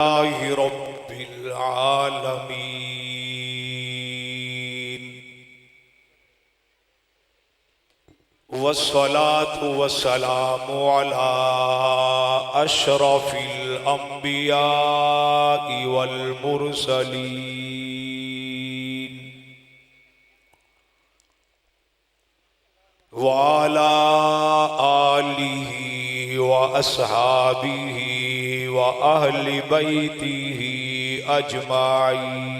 لله رب العالمين والصلاة والسلام على أشرف الأنبياء والمرسلين وعلى آله وأصحابه وأهل بيته أجمعين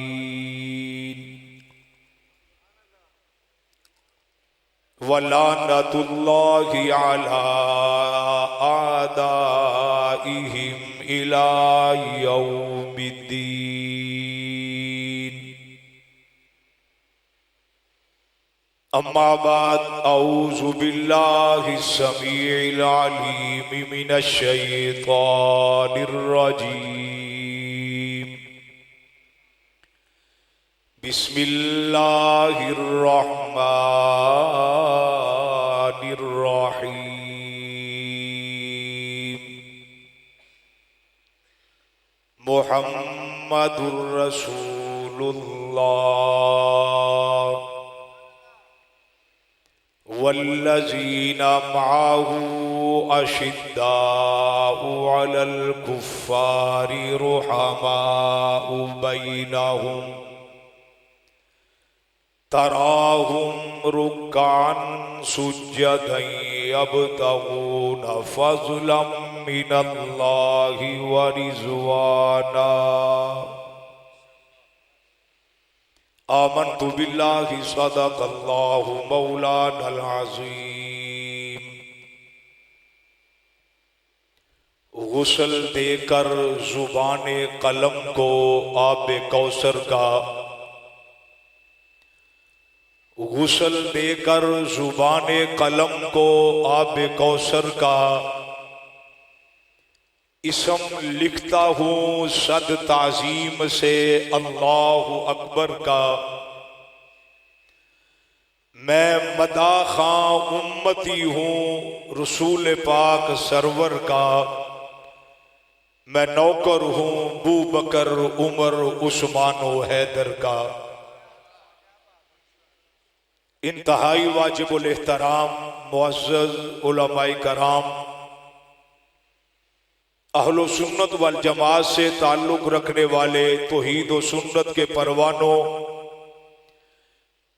ولعنة الله على أعدائهم إلى يوم الدين. أما بعد، أعوذ بالله السميع العليم من الشيطان الرجيم. بسم الله الرحمن الرحيم. محمد رسول الله والذين معه أشداء على الكفار رحماء بينهم تراهم ركعا سجدا يبتغون فضلا من الله ورضوانا. آمنت بالله صدق الله مولانا العظيم. غسل دے کر زبان قلم کو آب کوثر کا، غسل دے کر زبان قلم کو آب کوثر کا، اسم لکھتا ہوں صد تعظیم سے اللہ اکبر کا. میں مداح خواں امتی ہوں رسول پاک سرور کا. میں نوکر ہوں ابو بکر عمر عثمان و حیدر کا. انتہائی واجب الاحترام معزز علماء کرام، اہل و سنت والجماعت سے تعلق رکھنے والے توحید و سنت کے پروانوں،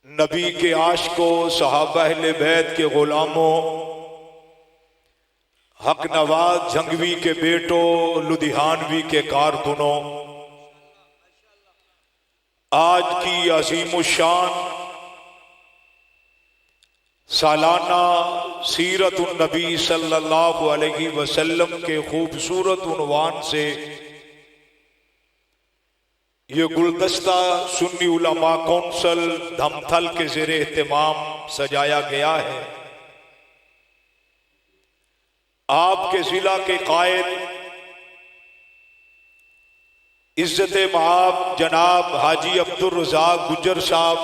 نبی کے عاشقوں، صحابہ اہل بیت کے غلاموں، حق نواز جھنگوی کے بیٹوں، لدھیانوی کے کارکنوں، آج کی عظیم الشان سالانہ سیرت النبی صلی اللہ علیہ وسلم کے خوبصورت عنوان سے یہ گلدستہ سنی علماء کونسل دھمتھل کے زیر اہتمام سجایا گیا ہے. آپ کے ضلع کے قائد عزت مآب جناب حاجی عبدالرزاق گجر صاحب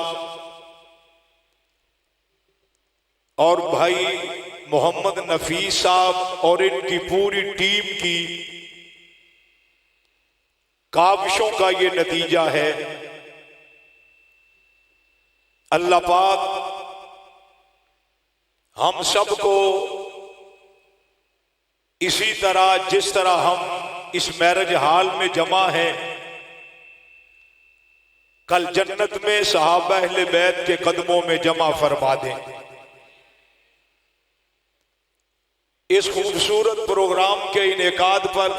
اور بھائی محمد نفیس صاحب اور ان کی پوری ٹیم کی کاوشوں کا یہ نتیجہ ہے. اللہ پاک ہم سب کو اسی طرح جس طرح ہم اس میرج حال میں جمع ہیں، کل جنت میں صحابہ اہل بیت کے قدموں میں جمع فرما دیں. اس خوبصورت پروگرام کے انعقاد پر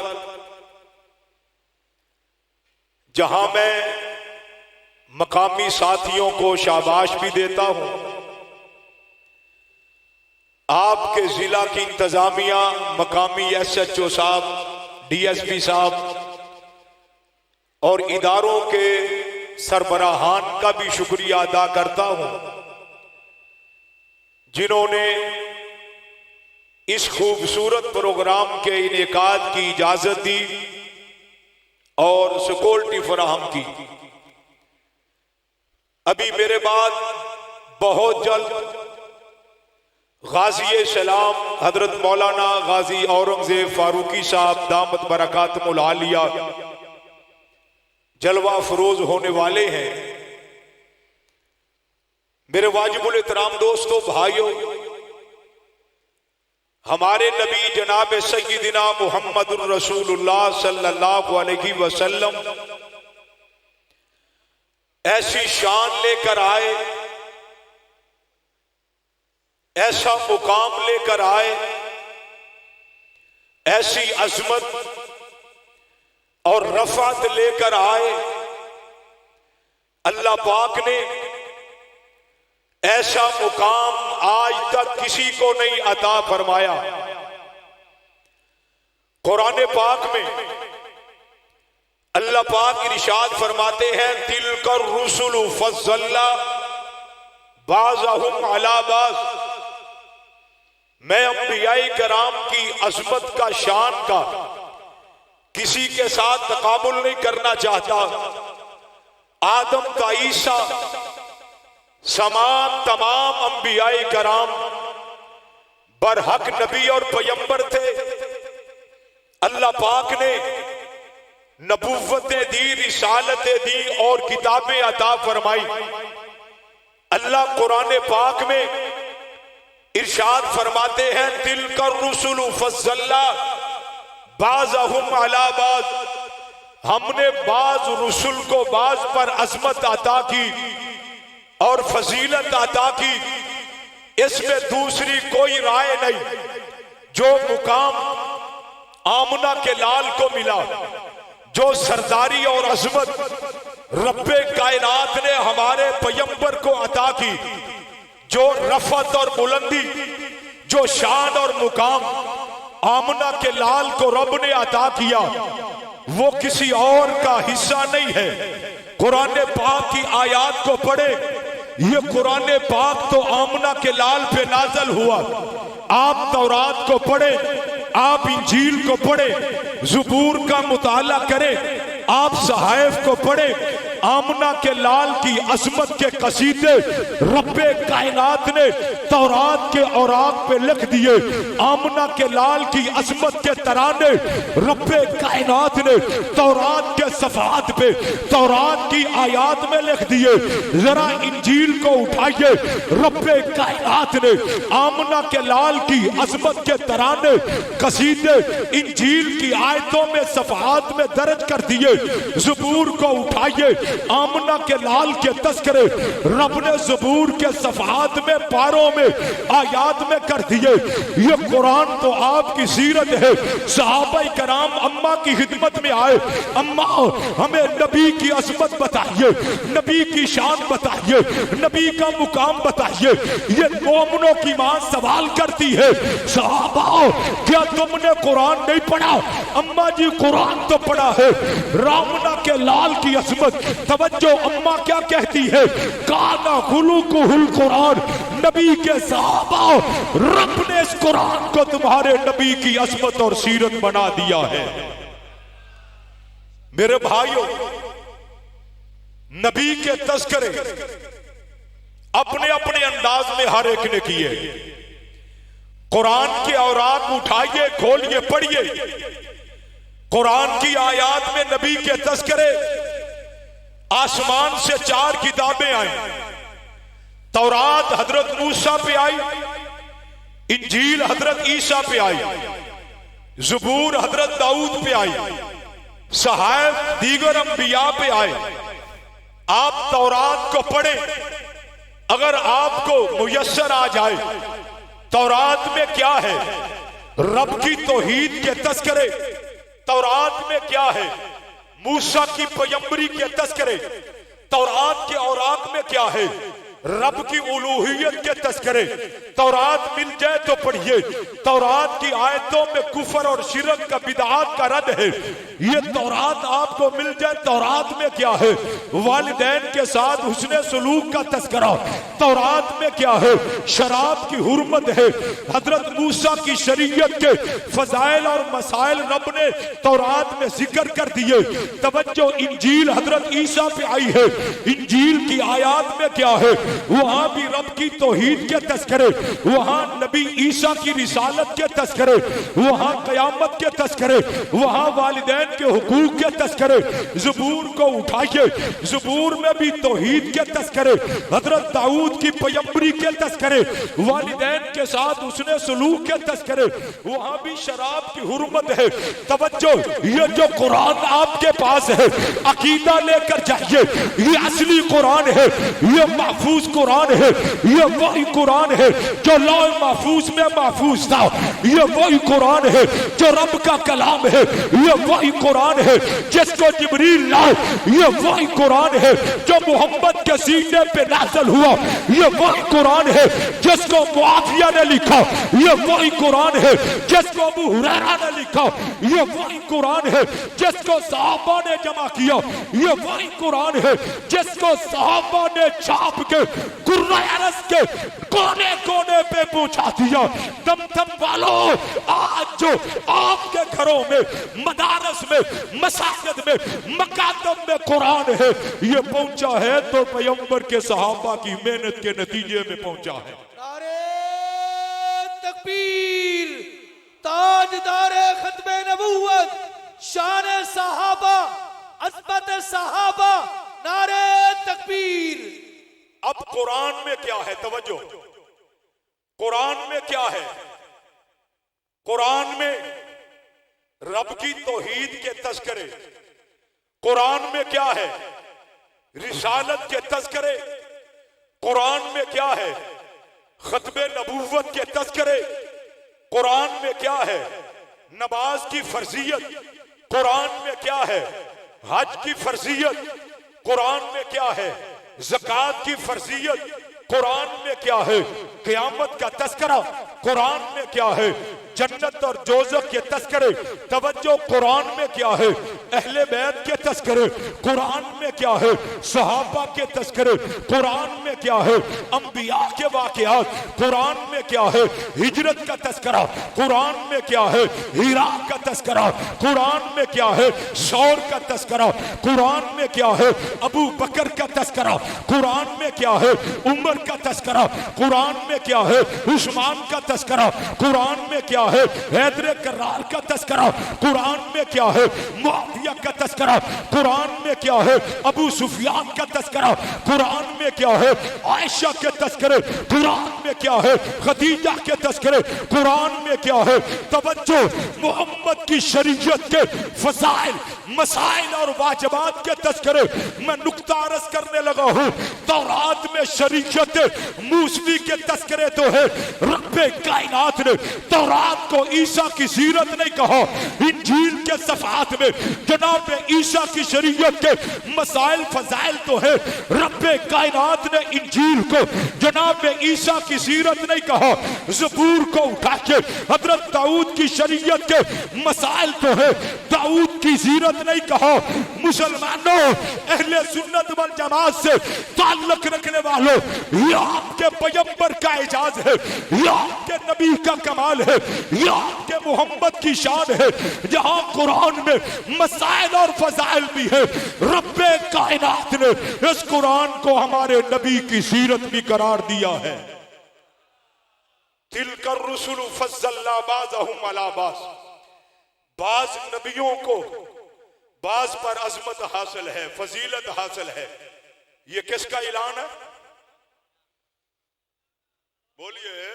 جہاں میں مقامی ساتھیوں کو شاباش بھی دیتا ہوں، آپ کے ضلع کی انتظامیہ، مقامی ایس ایچ او صاحب، ڈی ایس پی صاحب اور اداروں کے سربراہان کا بھی شکریہ ادا کرتا ہوں جنہوں نے اس خوبصورت پروگرام کے انعقاد کی اجازت دی اور سیکورٹی فراہم کی. ابھی میرے بعد بہت جلد غازی سلام حضرت مولانا غازی اورنگزیب فاروقی صاحب دامت برکاتہم العالیہ جلوہ فروز ہونے والے ہیں۔ میرے واجب الاحترام دوستو بھائیو، ہمارے نبی جناب سیدنا محمد الرسول اللہ صلی اللہ علیہ وسلم ایسی شان لے کر آئے، ایسا مقام لے کر آئے، ایسی عظمت اور رفعت لے کر آئے۔ اللہ پاک نے ایسا مقام آج تک کسی کو نہیں عطا فرمایا۔ قرآن پاک میں اللہ پاک ارشاد فرماتے ہیں تِلْكَ الرُّسُلُ فَضَّلْنَا بَعْضَهُمْ عَلَى بَعْضٍ۔ میں انبیاء کرام کی عظمت کا، شان کا کسی کے ساتھ تقابل نہیں کرنا چاہتا۔ آدم تا عیسیٰ سمان تمام انبیاء کرام برحق نبی اور پیغمبر تھے۔ اللہ پاک نے نبوتیں دی، رسالتیں دی اور کتابیں عطا فرمائی۔ اللہ قرآن پاک میں ارشاد فرماتے ہیں تِلْكَ الرُّسُلُ فَضَّلْنَا بَعْضَهُمْ عَلَى بَعْضٍ۔ ہم نے بعض رسول کو بعض پر عظمت عطا کی اور فضیلت عطا کی، اس میں دوسری کوئی رائے نہیں۔ جو مقام آمنہ کے لال کو ملا، جو سرداری اور عظمت رب کائنات نے ہمارے پیغمبر کو عطا کی، جو رفعت اور بلندی، جو شان اور مقام آمنہ کے لال کو رب نے عطا کیا، وہ کسی اور کا حصہ نہیں ہے۔ قرآن پاک کی آیات کو پڑھے، یہ قرآن پاک تو آمنہ کے لال پہ نازل ہوا۔ آپ تورات کو پڑھے، آپ انجیل کو پڑھے، زبور کا مطالعہ کریں، آپ صحائف کو پڑھیں، آمنہ کے لال کی عظمت کے قصیدے رب کائنات نے تورات کے اوراق پہ لکھ دیے۔ آمنہ کے لال کی عظمت کے ترانے رب کائنات نے تورات کے صفحات پہ، تورات کی آیات میں لکھ دیے۔ ذرا انجیل کو اٹھائیے، رب کائنات نے آمنہ کے لال کی عظمت کے ترانے، قصیدے انجیل کی آیتوں میں، صفحات میں درج کر دیے۔ زبور کو اٹھائیے، آمنہ کے لال کے تذکرے رب نے زبور کے صفحات میں، پاروں میں، آیات میں کر دیے۔ یہ قرآن تو آپ کی سیرت ہے۔ صحابہ کرام اماں کی خدمت میں آئے، اماں ہمیں نبی کی عظمت بتائیے، نبی کی شان بتائیے، نبی کا مقام بتائیے۔ یہ مومنوں کی ماں سوال کرتی ہے، صحابہ کیا تم نے قرآن نہیں پڑھا؟ اماں جی قرآن تو پڑھا ہے۔ آمنہ کے لال کی عظمت، توجہ اماں کیا کہتی ہے؟ کانا خلقہ القرآن، نبی کے صحابہ رب نے اس قرآن کو تمہارے نبی کی عظمت اور سیرت بنا دیا ہے۔ میرے بھائیوں، نبی کے تذکرے اپنے اپنے انداز میں ہر ایک نے کیے۔ قرآن کے اوراق اٹھائیے، کھولیے، پڑھیے۔ قرآن کی آیات میں نبی کے تذکرے، آسمان سے 4 کتابیں آئیں۔ تورات حضرت موسیٰ پہ آئی، انجیل حضرت عیسیٰ پہ آئی، زبور حضرت داؤد پہ آئی، صحائف دیگر انبیاء پہ آئے۔ آپ تورات کو پڑھیں، اگر آپ کو میسر آ جائے تورات میں کیا ہے، رب کی توحید کے تذکرے تورات میں کیا ہے، موسیٰ کی پیغمبری کے تذکرے تورات کے اوراق میں کیا ہے، رب کی الوہیت کے تذکرے تورات مل جائے تو پڑھیے۔ تورات کی آیتوں میں کفر اور شرک کا، بدعات کا رد ہے۔ یہ تورات آپ کو مل جائے، تورات میں کیا ہے، والدین کے ساتھ حسن سلوک کا تذکرہ تورات میں کیا ہے، شراب کی حرمت ہے، حضرت موسیٰ کی شریعت کے فضائل اور مسائل رب نے تورات میں ذکر کر دیے۔ توجہ انجیل حضرت عیسیٰ پہ آئی ہے، انجیل کی آیات میں کیا ہے، وہاں بھی رب کی توحید کے تذکرے، وہاں نبی عیسیٰ کی رسالت کے تذکرے، وہاں قیامت کے تذکرے، وہاں والدین کے حقوق کے تذکرے۔ تذکرے زبور کو اٹھائیے، زبور میں بھی توحید کے تذکرے، حضرت داؤد کی پیمبری کے تذکرے، والدین کے ساتھ اس نے سلوک کے تذکرے، وہاں بھی شراب کی حرمت ہے۔ توجہ، یہ جو قرآن آپ کے پاس ہے عقیدہ لے کر جائیے، یہ اصلی قرآن ہے، یہ محفوظ قرآن ہے، یہ وہی قرآن ہے جو لوح محفوظ میں محفوظ تھا، یہ وہی قرآن ہے جو رب کا کلام ہے، یہ وہی قرآن ہے جس کو جبریل لائے، یہ وہی قرآن ہے جو محمد کے سینے پہ نازل ہوا، یہ وہی قرآن ہے جس کو معاویہ نے لکھا، یہ وہی قرآن ہے جس کو ابو ہریرہ نے لکھا، یہ وہی قرآن ہے جس کو صحابہ نے جمع کیا، یہ وہی قرآن ہے جس کو صحابہ نے چھاپ کے قرآن عرض کے کونے کونے پہ پہنچا دیا۔ دمدم والوں، آج جو آپ کے گھروں میں، مدارس میں، مساجد میں، مکاتب میں قرآن ہے، یہ پہنچا ہے تو پیغمبر کے صحابہ کی محنت کے نتیجے میں پہنچا ہے۔ نعرہ تکبیر، تاجدار ختم نبوت، شان صحابہ، عظمت صحابہ، نعرہ تکبیر۔ اب قرآن میں کیا ہے؟ توجہ، قرآن میں کیا ہے؟ قرآن میں رب کی توحید کے تذکرے، قرآن میں کیا ہے؟ رسالت کے تذکرے، قرآن میں کیا ہے؟ ختم نبوت کے تذکرے، قرآن میں کیا ہے؟ نماز کی فرضیت، قرآن میں کیا ہے؟ حج کی فرضیت، قرآن میں کیا ہے؟ زکوٰۃ کی فرضیت، قرآن میں کیا ہے؟ قیامت کا تذکرہ، قرآن میں کیا ہے؟ جنت اور دوزخ کے تذکرے، توجہ، قرآن میں کیا ہے؟ اہل بیت کے تذکرے، قرآن میں کیا ہے؟ صحابہ کے تذکرے، قرآن میں کیا ہے؟ انبیاء کے واقعات، قرآن میں کیا ہے؟ ہجرت کا تذکرہ، قرآن میں کیا ہے؟ ہیرا کا تذکرہ، قرآن میں کیا ہے؟ شور کا تذکرہ، قرآن میں کیا ہے؟ ابو بکر کا تذکرہ، قرآن میں کیا ہے؟ عمر کا تذکرہ، قرآن میں کیا ہے؟ عثمان کا تذکرہ، قرآن میں کیا ہے؟ حیدر کرار کا تذکرہ، قرآن میں کیا ہے؟ معاویہ کا تذکرہ، قرآن میں کیا ہے؟ ابو سفیان کا تذکرہ، قرآن میں کیا ہے؟ عائشہ کے تذکرے، قرآن میں کیا ہے؟ خدیجہ کے تذکرے، قرآن میں کیا ہے؟ توجہ، محمد کی شریعت کے فضائل، مسائل اور واجبات کے تذکرے میں نکتہ عرض کرنے لگا ہوں۔ تورات میں شریعت موسوی کے تذکرے تو ہے، رب کائنات نے تورات کو عیسیٰ کی سیرت نہیں کہا، انجیل کے صفحات میں جناب عیسیٰ کی شریعت کے مسائل فضائل تو ہے، رب کائنات نے انجیل کو جناب عیسیٰ کی سیرت نہیں کہا، زبور کو اٹھا کے حضرت داؤد کی شریعت کے مسائل تو ہے، داؤد کی سیرت نہیں کہا۔ مسلمانوں، اہل سنت والجماعت سے تعلق رکھنے والوں، یہ آپ کے پیغمبر کا اعجاز ہے، یہ آپ کے نبی کا کمال ہے، یہ آپ کے محمد کی شان ہے، جہاں قرآن میں مسائل اور فضائل بھی ہے، رب کائنات نے اس قرآن کو ہمارے نبی کی سیرت بھی قرار دیا ہے۔ تِلْكَ الرُّسُلُ فَضَّلْنَا بَعْضَهُمْ عَلَىٰ بَعْضٍ، بعض نبیوں کو بعض پر عظمت حاصل ہے، فضیلت حاصل ہے۔ یہ کس کا اعلان ہے؟ بولیے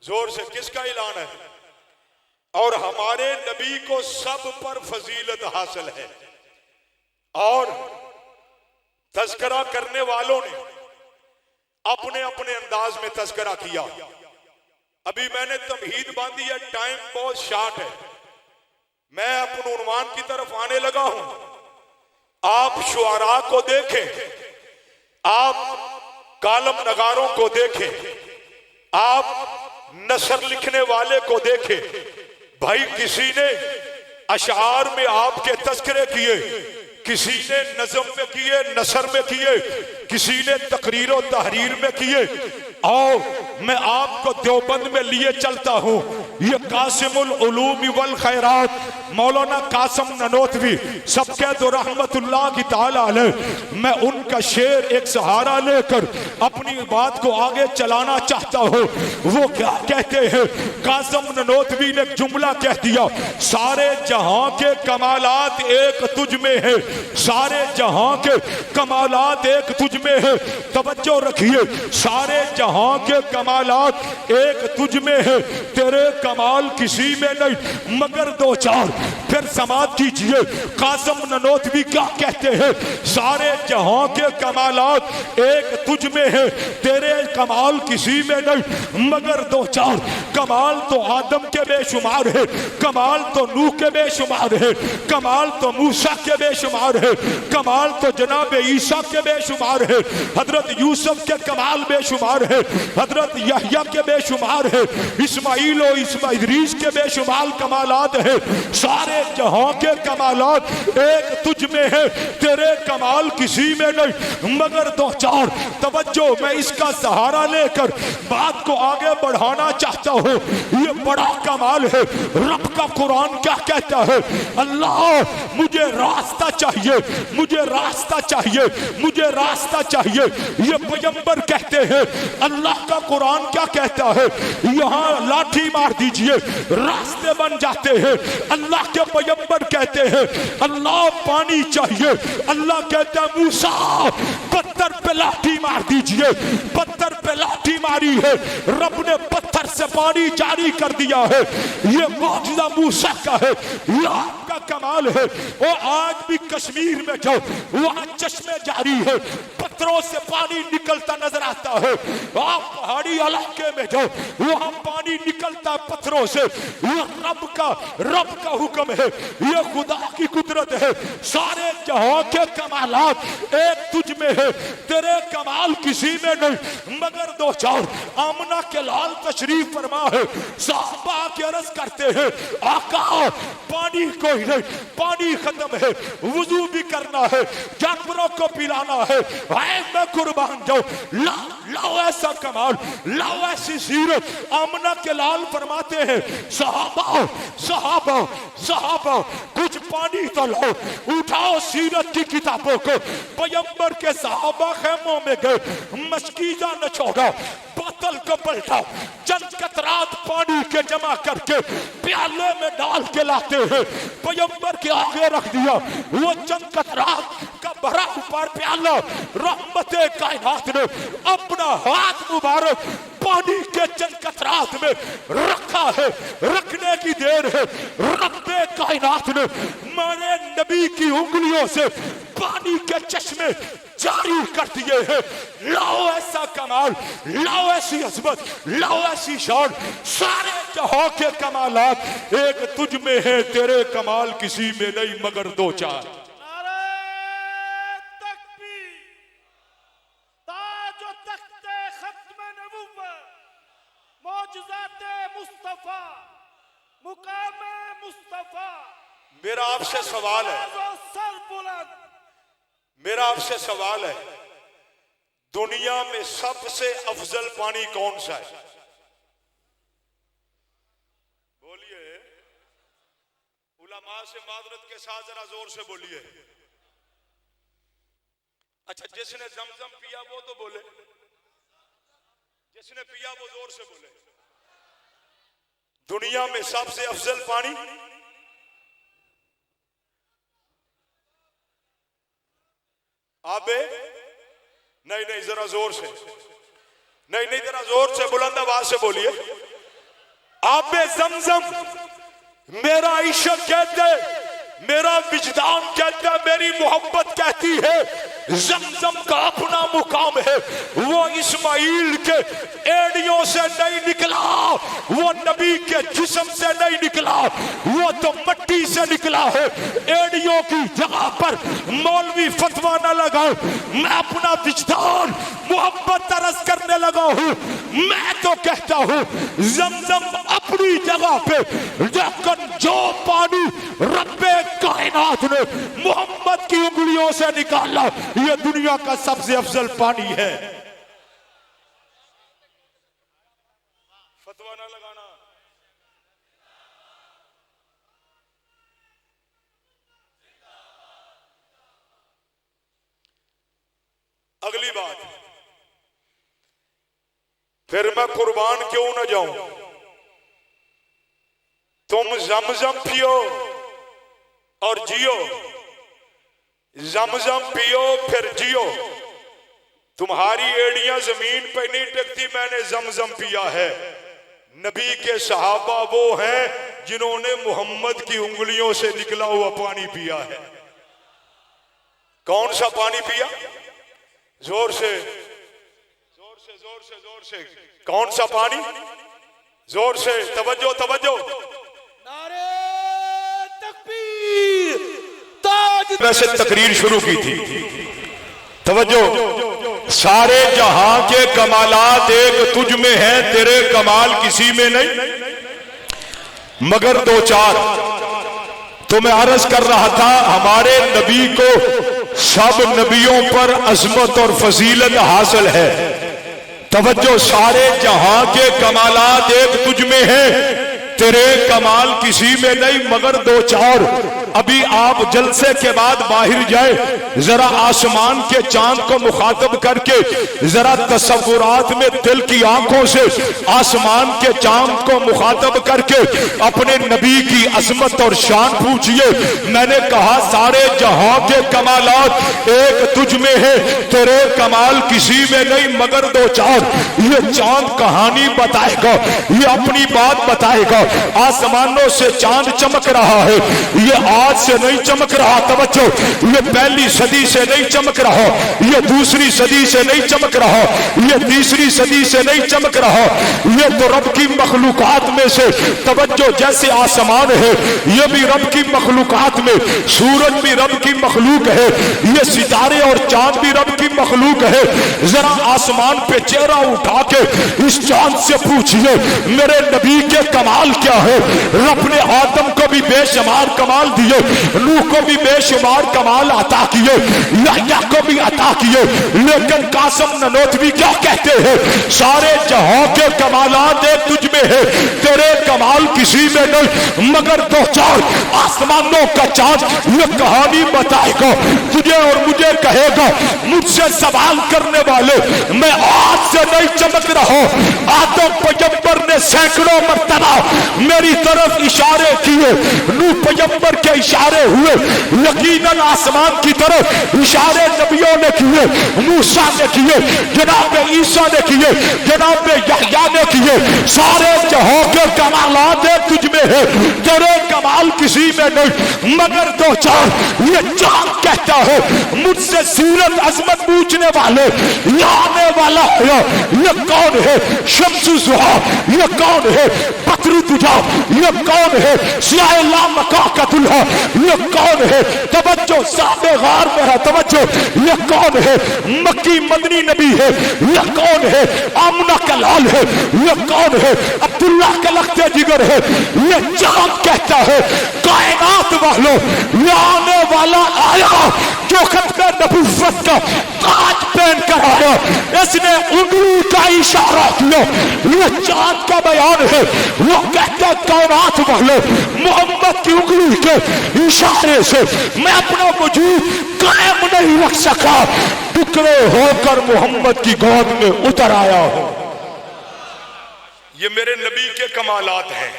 زور سے، کس کا اعلان ہے؟ اور ہمارے نبی کو سب پر فضیلت حاصل ہے، اور تذکرہ کرنے والوں نے اپنے اپنے انداز میں تذکرہ کیا۔ ابھی میں نے تمہید باندھی ہے، ٹائم بہت شارٹ ہے، میں اپنے عنوان کی طرف آنے لگا ہوں۔ آپ شعراء کو دیکھیں، آپ کالم نگاروں کو دیکھیں، آپ نثر لکھنے والے کو دیکھیں، بھائی کسی نے اشعار میں آپ کے تذکرے کیے، کسی نے نظم میں کیے، نثر میں کیے، کسی نے تقریر و تحریر میں کیے۔ اور میں آپ کو دیوبند میں لیے چلتا ہوں، یہ قاسم العلوم والخیرات مولانا قاسم ننوتوی سب کہہ دو رحمت اللہ کی تعالی علیہ. میں ان کا شعر ایک سہارا لے کر اپنی بات کو آگے چلانا چاہتا ہوں. وہ کیا کہتے ہیں؟ قاسم ننوتوی نے ایک جملہ کہہ دیا، سارے جہاں کے کمالات ایک تجھ میں ہے، سارے جہاں کے کمالات ایک تجھ میں ہے. توجہ رکھیے، سارے جہاں کے کمالات ایک تجھ میں ہے، تیرے کمال کسی میں نہیں مگر دو چار. پھر سماعت کیجئے قاسم ننوتوی کیا کہتے ہیں؟ سارے جہاں کے کمالات ایک تجھ میں ہے، تیرے کمال کسی میں نہیں مگر دو چار. کمال تو آدم کے بے شمار ہے، کمال تو نوح کے بے شمار ہے، کمال تو موسیٰ کے بے شمار ہے، کمال تو جناب عیسیٰ کے بے شمار ہے، حضرت یوسف کے کمال بے شمار ہے، حضرت یحییٰ کے بے شمار ہے، اسماعیل و ادریس کے بے شمار کمالات ہے. سارے جہاں کے کمالات ایک تجھ میں ہے، تیرے کمال کسی میں نہیں مگر دو چار. توجہ، میں اس کا سہارا لے کر بات کو آگے بڑھانا چاہتا ہوں. یہ بڑا کمال ہے. رب کا قرآن کیا کہتا ہے؟ اللہ مجھے راستہ چاہیے، مجھے راستہ چاہیے، مجھے راستہ چاہیے. یہ پیغمبر کہتے ہیں. اللہ کا قرآن کیا کہتا ہے؟ یہاں لاٹھی مار دیجئے راستے بن جاتے ہیں. اللہ کے پیغمبر کہتے ہیں اللہ پانی چاہیے. اللہ کہتا ہے موسیٰ پتھر پہ لاٹھی مار دیجئے. پتھر پہ لاٹھی ماری ہے، رب نے پتھر سے پانی جاری کر دیا ہے. یہ معجزہ موسیٰ کا ہے، یہ آپ کا کمال ہے. وہ آج بھی کشمیر میں جاؤ، وہاں چشمے جاری ہے، پتھروں سے پانی نکلتا نظر آتا ہے. آپ پہاڑی علاقے میں جاؤ، وہاں پانی نکلتا پتھروں سے. یہ رب کا حکم ہے، یہ خدا کی قدرت ہے. سارے جہاں کے کمالات ایک تجھ میں ہے، تیرے کمال کسی میں نہیں مگر دو چار. آمنہ کے لال تشریف فرما ہے. صحابہ کے عرض کرتے ہیں آقا پانی کوئی نہیں، پانی ختم ہے، وضو بھی کرنا ہے، جانوروں کو پلانا ہے. میں قربان جاؤں، لاؤ ایسا کمال، لاؤ ایسی سیرت. آمنہ کے لال فرماتے ہیں صحابہ کچھ پانی تو لاؤ. اٹھاؤ سیرت کی کتابوں کو. پیغمبر کے صحابہ خیموں میں گئے، مشکیزہ نہ چھوڑا، بوتل کو پلٹا، چند قطرات پانی کے جمع کر کے پیالے میں ڈال کے لاتے ہیں. پیغمبر کے آگے رکھ دیا. وہ چند قطرات کا بھرا اوپر پیالہ رحمت کائنات نے اپنا ہاتھ مبارک پانی کے چند قطرات میں رکھا ہے. رکھنے کی دیر ہے، رب کائنات نے ہمارے نبی کی انگلیوں سے پانی کے چشمے جاری کر دیے ہیں. لاؤ ایسا کمال، لاؤ ایسی عظمت، لاؤ ایسی شان. سارے جہاں کے کمالات ایک تجھ میں ہے، تیرے کمال کسی میں نہیں مگر دو چار. مقام مصطفیٰ. میرا آپ سے سوال ہے، میرا آپ سے سوال ہے، دنیا میں سب سے افضل پانی کون سا ہے؟ بولیے علماء سے معذرت کے ساتھ ذرا زور سے بولیے. اچھا جس نے زمزم پیا وہ تو بولے، جس نے پیا وہ زور سے بولے. دنیا میں سب سے افضل پانی آبے نہیں ذرا زور سے، نہیں ذرا زور سے بلند آواز سے بولیے. آبے زمزم. میرا عشق کہتے، میرا وجدان کہتا ہے، میری محبت کہتی ہے زمزم کا اپنا مقام ہے. وہ اسماعیل کے ایڑیوں سے نہیں نکلا، وہ نبی کے جسم سے نہیں نکلا، وہ تو مٹی سے نکلا ہے. ایڑیوں کی جگہ پر مولوی فتویٰ نہ لگائے. میں اپنا وجدان محبت ترس کرنے لگا ہوں. میں تو کہتا ہوں زمزم اپنی جگہ پہ، لیکن جو پانی رب کائنات نے محمد کی انگلیوں سے نکالا یہ دنیا کا سب سے افضل پانی ہے. فتویٰ نہ لگانا. اگلی بات، پھر میں قربان کیوں نہ جاؤں؟ تم زمزم پیو اور جیو، زمزم پیو پھر جیو۔ تمہاری ایڑیاں زمین پہ نہیں ٹکتی، میں نے زمزم پیا ہے۔ نبی کے صحابہ وہ ہیں جنہوں نے محمد کی انگلیوں سے نکلا ہوا پانی پیا ہے۔ کون سا پانی پیا؟ زور سے زور سے زور سے زور سے، کون سا پانی؟ زور سے، توجہ توجہ۔ نعرہ تکبیر، تاج ویسے تقریر شروع کی تھی، توجہ۔ سارے جہاں کے کمالات ایک تجھ میں ہیں، تیرے کمال کسی میں نہیں مگر دو چار۔ تو میں عرض کر رہا تھا ہمارے نبی کو سب نبیوں پر عظمت اور فضیلت حاصل ہے۔ توجہ، سارے جہاں کے کمالات ایک تجھ میں ہیں، تیرے کمال کسی میں نہیں مگر دو چار۔ ابھی آپ جلسے کے بعد باہر جائے، ذرا آسمان کے چاند کو مخاطب کر کے ذرا تصورات میں دل کی آنکھوں سے آسمان کے چاند کو مخاطب کر کے اپنے نبی کی عظمت اور شان پوچھئے۔ میں نے کہا سارے جہاں کے کمالات ایک تجھ میں ہے، تیرے کمال کسی میں نہیں مگر دو چار۔ یہ چاند کہانی بتائے گا، یہ اپنی بات بتائے گا۔ آسمانوں سے چاند چمک رہا ہے، یہ آج سے نہیں چمک رہا، توجہ، یہ پہلی صدی سے نہیں چمک رہا، یہ دوسری صدی سے نہیں چمک رہا، یہ تیسری صدی سے نہیں چمک رہا، یہ تو رب کی مخلوقات میں سے، توجہ، جیسے آسمان ہے یہ بھی رب کی مخلوقات میں، سورج بھی رب کی مخلوق ہے، یہ ستارے اور چاند بھی رب کی مخلوق ہے۔ ذرا آسمان پہ چہرہ اٹھا کے اس چاند سے پوچھئے میرے نبی کے کمال کیا ہے؟ رب نے آدم کو بھی بے شمار کمال دیے، نوح کو بھی بے شمار کمال عطا کیے، یحییٰ کو بھی عطا کیے، لیکن قاسم ننوتوی کیا کہتے ہیں؟ سارے جہاں کے کمالات ایک تجھ میں ہے، تیرے کمال کسی میں نہیں مگر دو چار۔ آسمانوں کا چاند یہ کہانی بتائے گا، تجھے اور مجھے کہے گا مجھ سے سوال کرنے والے میں آج سے نہیں چمک رہا۔ آدم پیغمبر نے سینکڑوں مرتبہ میری طرف اشارے کیے، نوح پیغمبر کے اشارے ہوئے، یقیناً آسمان کی طرف اشارے نبیوں نے کیے، موسیٰ نے کیے، جناب عیسیٰ نے کیے، جناب یحییٰ نے کیے۔ سارے جہاں کے کمالات ایک تجھ میں ہے، تیرے کمال کسی میں نہیں مگر دو چار۔ یہ چاند کہتا ہے مجھ سے سیرت عظمت پوچھنے والے یہ آنے والا ہے، یہ کون ہے؟ شمس الضحیٰ یہ کون ہے؟ بدر الدجا یہ کون ہے؟ سیاہ لامکاں کا دلہا یہ کون ہے؟ توجہ، صاحب غار میں ہے، توجہ، یہ کون ہے؟ مکی مدنی نبی ہے، یہ کون ہے؟ آمنہ کا لال ہے، یہ کون ہے؟ عبداللہ کا لخت جگر ہے۔ یہ چاند کہتا ہے کائنات والوں یہ آنے والا آیا جو ختم نبوت کا تاج پہن کر آیا، اس نے انگلی کا اشارہ کیا۔ یہ چاند کا بیان ہے، وہ کہتا کائنات والوں محمد کی انگلی کے اشارے سے میں اپنا وجود قائم نہیں رکھ سکا، ٹکڑے ہو کر محمد کی گود میں اتر آیا ہوں۔ یہ میرے نبی کے کمالات ہیں۔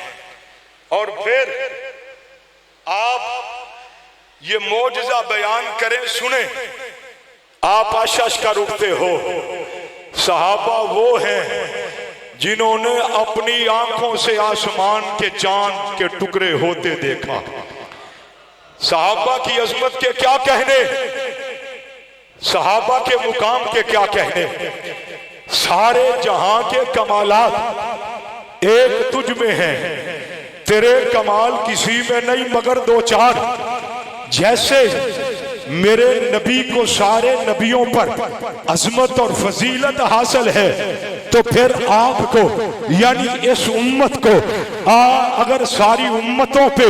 اور پھر آپ یہ معجزہ بیان کریں، سنیں، آپ آشش کا رکھتے ہو۔ صحابہ وہ ہیں جنہوں نے اپنی آنکھوں سے آسمان کے چاند کے ٹکڑے ہوتے دیکھا۔ صحابہ کی عظمت کے کیا کہنے، صحابہ کے مقام کے کیا کہنے۔ سارے جہاں کے کمالات ایک تجھ میں ہیں، تیرے کمال کسی میں نہیں مگر دو چار۔ جیسے میرے نبی کو سارے نبیوں پر عظمت اور فضیلت حاصل ہے، تو پھر آپ کو یعنی اس امت کو اگر ساری امتوں پہ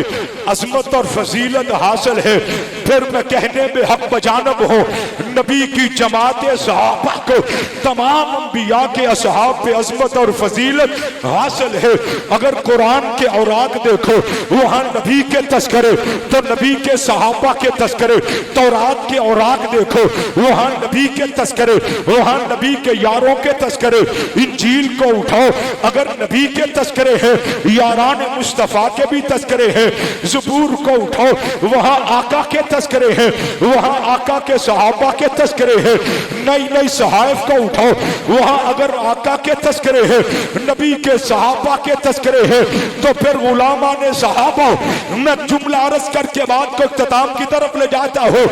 عظمت اور فضیلت حاصل ہے، پھر میں کہنے میں حق بجانب ہوں نبی کی جماعت صحابہ کو تمام انبیاء کے اصحاب پہ عظمت اور فضیلت حاصل ہے۔ اگر قرآن کے اوراق دیکھو وہاں نبی کے تذکرے تو نبی کے صحابہ کے تذکرے، تورات کے اوراق دیکھو وہاں نبی کے تذکرے، وہاں نبی کے یاروں کے تذکرے۔ انجیل کو اٹھاؤ اگر نبی کے تذکرے ہیں، یاران مصطفیٰ کے بھی تذکرے ہیں۔ زبور کو اٹھاؤ وہاں آقا کے تذکرے ہیں، وہاں آقا کے صحابہ کے تذکرے ہیں۔ نئی صحائف کو اٹھاؤ وہاں اگر آقا کے تذکرے ہیں، نبی کے صحابہ کے تذکرے ہیں، تو پھر علماء صحابہ میں جملہ عرض کر کے بات کو اختتام کی طرف لے جاتا ہوں۔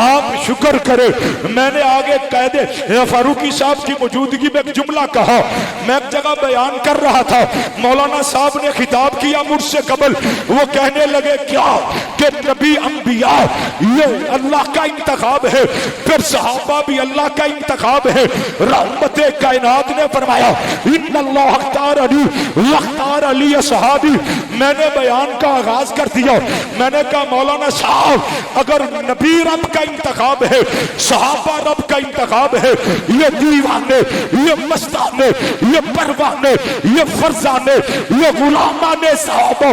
آپ شکر کریں میں نے آگے قید فاروقی صاحب کی موجودگی میں ایک جملہ کہا، میں ایک جگہ بیان کر رہا تھا، مولانا صاحب نے خطاب کیا مجھ سے قبل، وہ کہنے لگے کیا کہ نبی انبیاء یہ اللہ کا انتخاب ہے، پھر صحابہ بھی اللہ کا انتخاب ہے۔ رحمت کائنات نے فرمایا ان اللہ اختار علی واختار علی صحابی۔ میں نے بیان کا آغاز کر دیا، میں نے کہا مولانا صاحب اگر نبی رب کا انتخاب ہے، صحابہ رب کا انتخاب ہے، یہ دیوانے، یہ مستانے، یہ پروانے، یہ فرزانے، یہ غلامان صحابہ،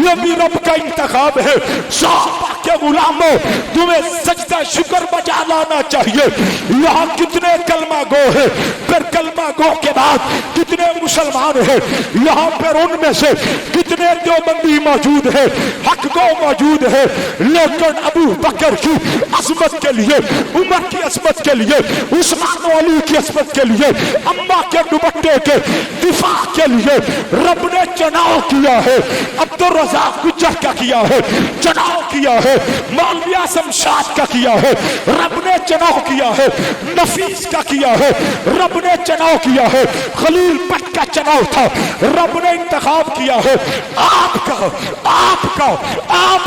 یہ بھی رب کا انتخاب ہے۔ صحابہ کے غلاموں تمہیں سجدہ شکر بجا لانا چاہیے۔ یہاں کتنے کلمہ گو ہیں، پھر کلمہ گو کے بعد کتنے مسلمان ہیں، یہاں پر ان میں سے کتنے دیوبندی موجود ہیں، حق گو موجود ہے، لیکن ابو بکر کی عظمت کے لیے، عمر کی عظمت کے لیے، عثمان و علی کی عظمت کے لیے، اماں کے دوپٹے کے دفاع کے لیے رب نے چناؤ کیا ہے۔ عبدالرزاق گجر کا کیا ہے، چناؤ کیا ہے، مولوی اعظم شاہ کا کیا ہے، رب نے چناؤ کیا ہے، نفیس کا کیا ہے، رب نے چناؤ کیا ہے، خلیل پٹ کا چناؤ تھا، رب نے انتخاب کیا ہے۔ آپ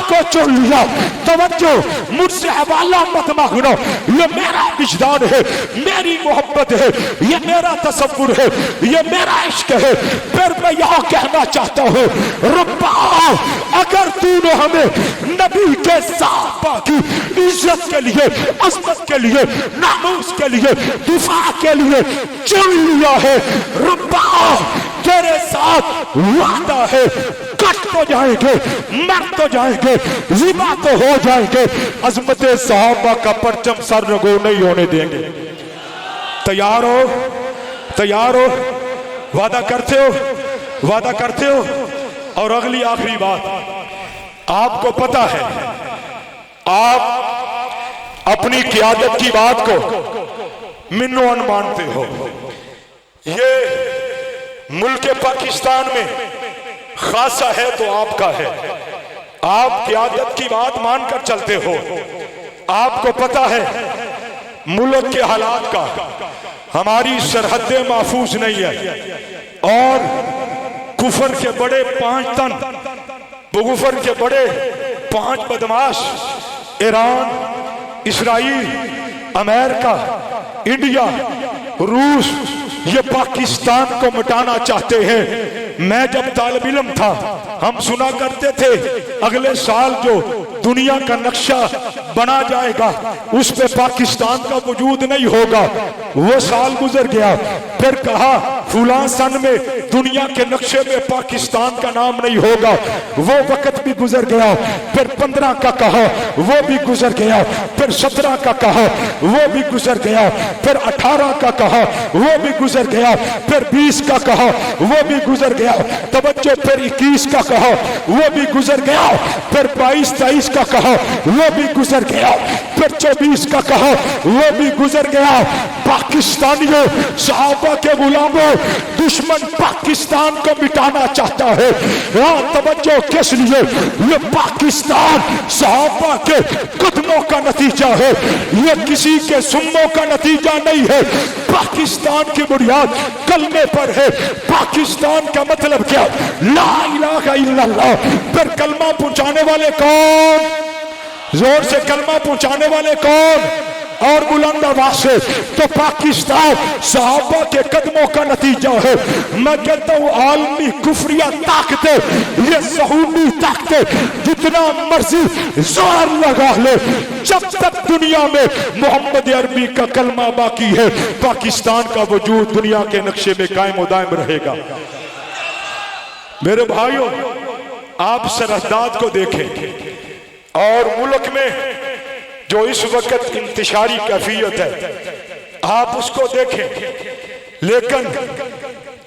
کو چن لیا۔ توجہ مجھ سے حوالہ مت مانگنا، یہ میرا وجدان ہے، میری محبت ہے، یہ میرا تصور ہے، یہ میرا عشق ہے۔ پھر میں یہاں کہنا چاہتا ہوں ربا اگر تو نے ہمیں نبی کے صحابہ کی عزت کے لیے، عظمت کے لیے، ناموس کے لیے، دفاع کے لیے چن لیا ہے، ربا تیرے ساتھ وعدہ ہے کٹ تو جائیں گے، مر تو جائیں گے، ذبح تو ہو جائیں گے، عظمت صحابہ کا پرچم سر رگو نہیں ہونے دیں گے۔ تیار ہو؟ تیار ہو؟ وعدہ کرتے ہو؟ وعدہ کرتے ہو؟ اور اگلی آخری بات، آپ کو پتا ہے آپ اپنی قیادت کی بات کو منوان مانتے ہو، یہ ملک پاکستان میں خاصہ ہے تو آپ کا ہے، آپ قیادت کی بات مان کر چلتے ہو۔ آپ کو پتا ہے ملک کے حالات کا، ہماری سرحدیں محفوظ نہیں ہے، اور کفر کے بڑے 5 تن، بغفر کے بڑے 5 بدماش، ایران، اسرائیل، امریکہ، انڈیا، روس، یہ پاکستان کو مٹانا چاہتے ہیں۔ میں جب طالب علم تھا ہم سنا کرتے تھے اگلے سال جو دنیا کا نقشہ بنا جائے گا اس پہ پاکستان کا وجود نہیں ہوگا۔ وہ سال گزر گیا، پھر کہا فلاں سن میں دنیا کے نقشے میں پاکستان کا نام نہیں ہوگا، وہ وقت بھی گزر گیا۔ پھر 15 کا کہا، وہ بھی گزر گیا۔ پھر 17 کا کہا، وہ بھی گزر گیا۔ پھر 18 کا کہا، وہ بھی گزر گیا۔ پھر 20 کا کہا، وہ بھی گزر گیا۔ توجہ، پھر 21 کا کہا، وہ بھی گزر گیا۔ پھر 22 23 کا کہا، وہ بھی گزر گیا۔ پھر 24 کا کہا، وہ بھی گزر گیا۔ پاکستانیوں، صحابہ کے غلاموں، دشمن پاکستان کو مٹانا چاہتا ہے۔ توجہ، کس لیے؟ یہ پاکستان صحابہ کے قدموں کا نتیجہ ہے، یہ کسی کے سموں کا نتیجہ نہیں ہے۔ پاکستان کی بنیاد کلمے پر ہے۔ پاکستان کا مطلب کیا؟ لا الہ الا اللہ۔ پھر کلمہ پہنچانے والے کون؟ زور سے کلمہ پہنچانے والے کون؟ اور بلند آواز سے تو پاکستان صحابہ کے قدموں کا نتیجہ ہے. میں کہتا ہوں عالمی کفریہ طاقتیں، یہ صہیونی طاقتیں جتنا مرضی زور لگا لے، جب تک دنیا میں محمد عربی کا کلمہ باقی ہے پاکستان کا وجود دنیا کے نقشے میں قائم و دائم رہے گا. میرے بھائیوں، آپ سرحدات کو دیکھیں اور ملک میں جو اس وقت انتشاری کیفیت ہے آپ اس کو دیکھیں، لیکن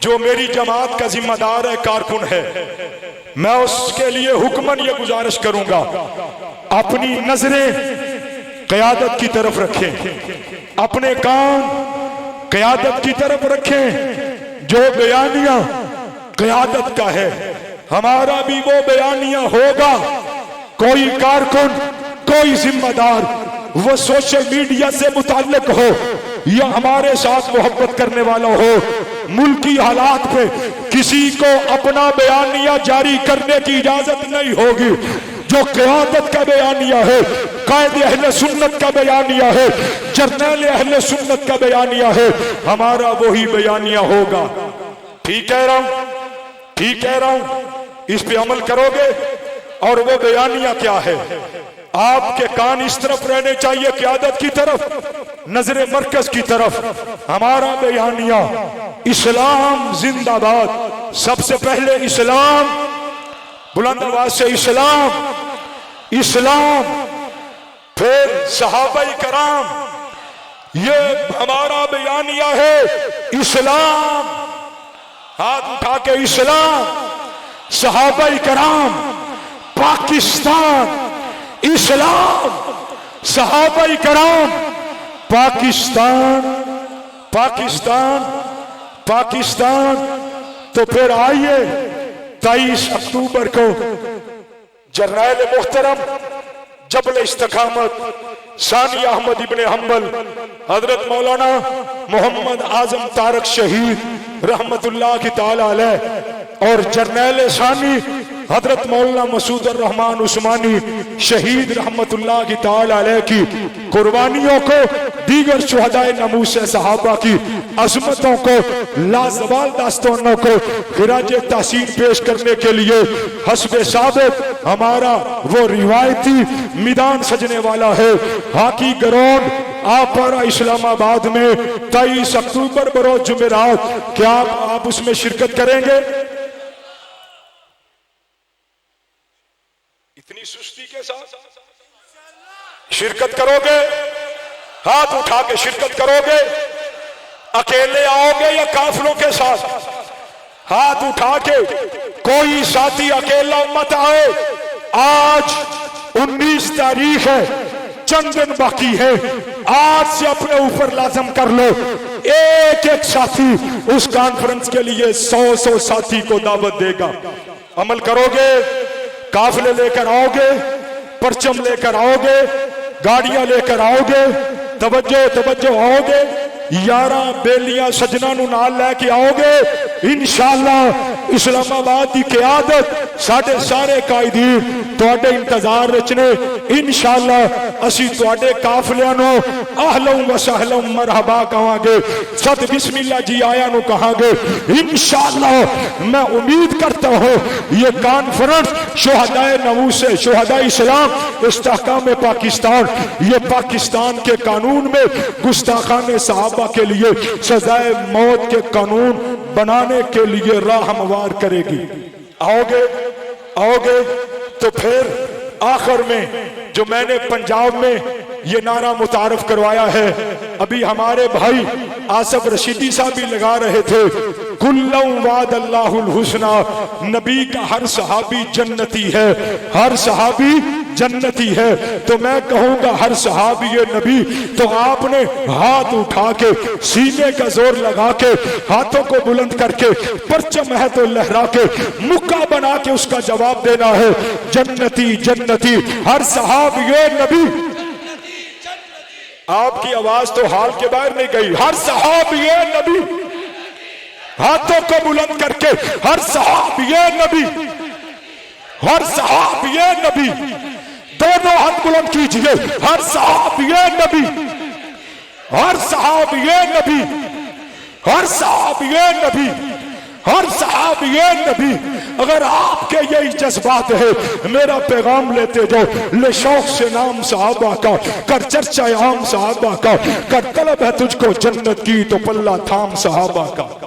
جو میری جماعت کا ذمہ دار ہے، کارکن ہے، میں اس کے لیے حکماً یہ گزارش کروں گا اپنی نظریں قیادت کی طرف رکھیں، اپنے کان قیادت کی طرف رکھیں. جو بیانیہ قیادت کا ہے ہمارا بھی وہ بیانیہ ہوگا. کوئی کارکن، کوئی ذمہ دار، وہ سوشل میڈیا سے متعلق ہو یا ہمارے ساتھ محبت کرنے والا ہو، ملکی حالات پہ کسی کو اپنا بیانیہ جاری کرنے کی اجازت نہیں ہوگی. جو قیادت کا بیانیہ ہے، قائد اہل سنت کا بیانیہ ہے، جرنیل اہل سنت کا بیانیہ ہے، ہمارا وہی بیانیہ ہوگا. ٹھیک کہہ رہا ہوں؟ ٹھیک کہہ رہا ہوں؟ اس پہ عمل کرو گے؟ اور وہ بیانیہ کیا ہے؟ آپ کے کان اس طرف رہنے چاہیے قیادت کی طرف، نظر مرکز کی طرف. ہمارا بیانیہ اسلام زندہ باد. سب سے پہلے اسلام، بلند آواز سے اسلام، اسلام، پھر صحابہ کرام. یہ ہمارا بیانیہ ہے. اسلام، ہاتھ اٹھا کے اسلام، صحابہ کرام، پاکستان. اسلام، صحابہ کرام، پاکستان، پاکستان، پاکستان. تو پھر آئیے 23 اکتوبر کو جرنیل محترم جبل استقامت ثانی احمد ابن حنبل حضرت مولانا محمد اعظم طارق شہید رحمت اللہ کی تعالی علیہ اور جرنیل ثانی حضرت مولانا مسعود الرحمن عثمانی شہید رحمت اللہ کی تعالی علیہ کی قربانیوں کو، دیگر شہدائے ناموس صحابہ کی عظمتوں کو، لازوال داستانوں کو خراج تحسین پیش کرنے کے لیے حسب ثابت ہمارا وہ روایتی میدان سجنے والا ہے ہاکی گراؤنڈ آپارا اسلام آباد میں 23 اکتوبر بروز جمعرات. کیا آپ اس میں شرکت کریں گے؟ اتنی سستی کے ساتھ شرکت کرو گے؟ ہاتھ اٹھا کے شرکت کرو گے؟ اکیلے آؤ گے یا قافلوں کے ساتھ؟ ہاتھ اٹھا کے کوئی ساتھی اکیلا مت آئے. آج 19 تاریخ ہے، چند دن باقی ہے. آج سے اپنے اوپر لازم کر لو، ایک ایک ساتھی اس کانفرنس کے لیے 100 ساتھی کو دعوت دے گا. عمل کرو گے؟ قافلے لے کر آؤ گے؟ پرچم لے کر آؤ گے؟ گاڑیاں لے کر آؤ گے؟ توجہ توجہ آؤ گے؟ 11 بیلیاں سجنا نو نال لے کے آؤ گے؟ انشاءاللہ اسلام آباد کی قیادت سارے قائدین تواڈے انتظار وچ نے. انشاءاللہ اسی تواڈے قافلیاں نو اہلا و سہلا مرحبا کہاں گے، صد بسم اللہ جی آیا نو کہاں گے. انشاءاللہ میں امید کرتا ہوں یہ کانفرنس شہدائے ناموس شہدائے اسلام استحکام پاکستان، یہ پاکستان کے قانون میں گستاخان صحابہ کے لیے سزائے موت کے قانون بنانے کے لیے راہ ہموار کرے گی. آؤ گے؟ آؤ گے؟ تو پھر آخر میں جو میں نے پنجاب میں یہ نعرہ متعارف کروایا ہے، ابھی ہمارے بھائی آصف رشیدی صاحب بھی لگا رہے تھے، کُلًّا وعد اللہ الحسنى، نبی کا ہر صحابی جنتی ہے، ہر صحابی جنتی ہے. تو میں کہوں گا ہر صحابی نبی. تو آپ نے ہاتھ اٹھا کے سینے کا زور لگا کے ہاتھوں کو بلند کر کے پرچم ہے تو لہرا کے مکہ بنا کے اس کا جواب دینا ہے، جنتی جنتی ہر صحابی نبی. آپ کی آواز تو حال کے باہر نہیں گئی. ہر صحابی نبی، ہاتھوں کو بلند کر کے ہر صحابی نبی، ہر صحابی نبی. دونوں ہاتھ بلند کیجئے، ہر صحابی نبی. ہر صحابی نبی، ہر صحابی نبی، ہر صحابی نبی، اگر آپ کے یہی جذبات ہے میرا پیغام لیتے جاؤ، لے شوق سے نام صحابہ کا، کر چرچہ عام صحابہ کا، کر طلب ہے تجھ کو جنت کی تو پلہ تھام صحابہ کا۔